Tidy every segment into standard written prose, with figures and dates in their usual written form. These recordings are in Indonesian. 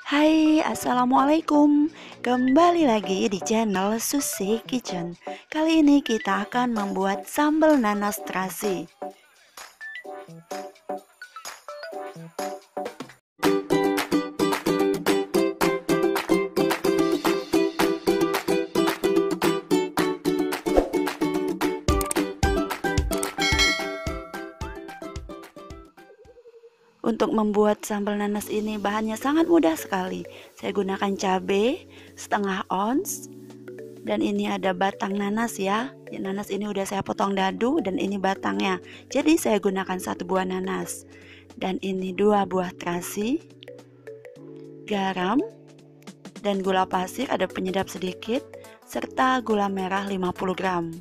Hai, assalamualaikum. Kembali lagi di channel Susi Kitchen. Kali ini kita akan membuat sambal nanas terasi. Untuk membuat sambal nanas ini bahannya sangat mudah sekali. Saya gunakan cabai setengah ons. Dan ini ada batang nanas ya. Nanas ini udah saya potong dadu dan ini batangnya. Jadi saya gunakan 1 buah nanas. Dan ini 2 buah terasi. Garam dan gula pasir, ada penyedap sedikit, serta gula merah 50 gram.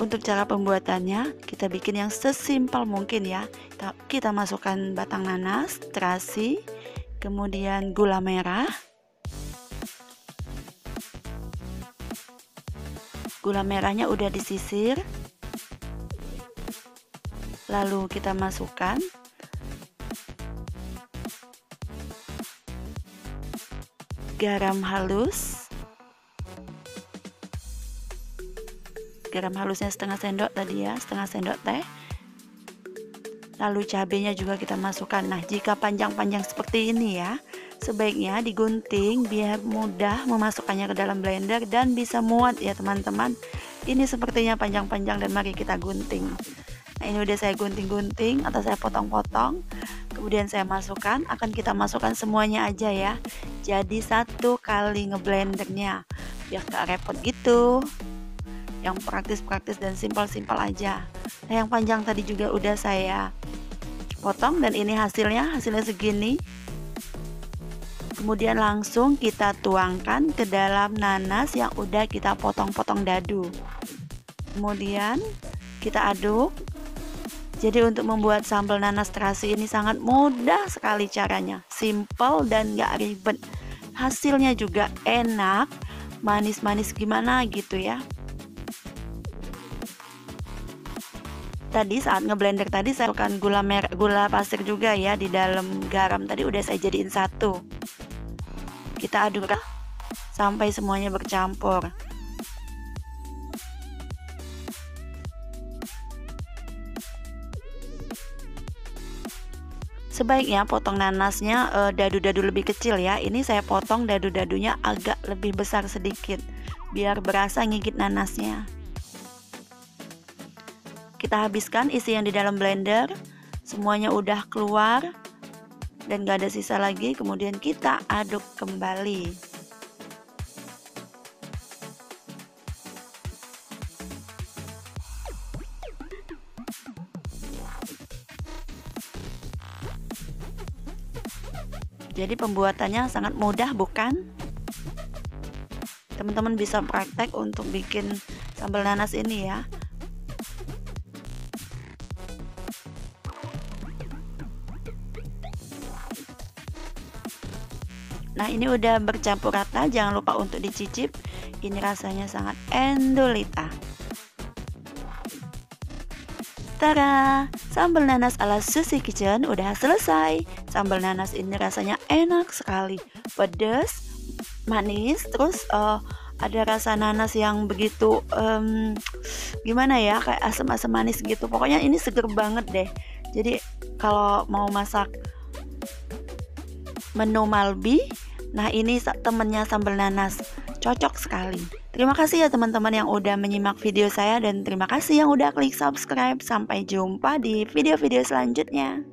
Untuk cara pembuatannya, kita bikin yang sesimpel mungkin ya. Kita masukkan batang nanas, terasi, kemudian gula merah. Gula merahnya udah disisir. Lalu kita masukkan garam halus. Garam halusnya setengah sendok tadi ya, setengah sendok teh. Lalu cabenya juga kita masukkan. Nah, jika panjang-panjang seperti ini ya, sebaiknya digunting biar mudah memasukkannya ke dalam blender dan bisa muat ya teman-teman. Ini sepertinya panjang-panjang dan mari kita gunting. Nah, ini udah saya gunting-gunting atau saya potong-potong. Kemudian saya masukkan, akan kita masukkan semuanya aja ya. Jadi 1 kali ngeblendernya biar gak repot gitu. Yang praktis-praktis dan simpel-simpel aja. Nah, yang panjang tadi juga udah saya potong dan ini hasilnya segini. Kemudian langsung kita tuangkan ke dalam nanas yang udah kita potong-potong dadu. Kemudian kita aduk. Jadi untuk membuat sambal nanas terasi ini sangat mudah sekali caranya, simple dan gak ribet. Hasilnya juga enak, manis-manis gimana gitu ya. Tadi saat ngeblender tadi saya masukkan gula pasir juga ya di dalam garam tadi udah saya jadiin satu. Kita aduk sampai semuanya bercampur. Sebaiknya potong nanasnya dadu-dadu lebih kecil ya. Ini saya potong dadu-dadunya agak lebih besar sedikit biar berasa ngigit nanasnya. Kita habiskan isi yang di dalam blender, semuanya udah keluar dan gak ada sisa lagi. Kemudian kita aduk kembali. Jadi pembuatannya sangat mudah bukan? Teman-teman bisa praktek untuk bikin sambal nanas ini ya. Nah, ini udah bercampur rata, jangan lupa untuk dicicip. Ini rasanya sangat endolita. Tada, sambal nanas ala Susi Kitchen udah selesai. Sambal nanas ini rasanya enak sekali, pedas, manis, terus ada rasa nanas yang begitu gimana ya, kayak asam-asam manis gitu. Pokoknya ini seger banget deh. Jadi kalau mau masak menu Malbi, nah ini temennya sambal nanas, cocok sekali. Terima kasih ya teman-teman yang udah menyimak video saya dan terima kasih yang udah klik subscribe. Sampai jumpa di video-video selanjutnya.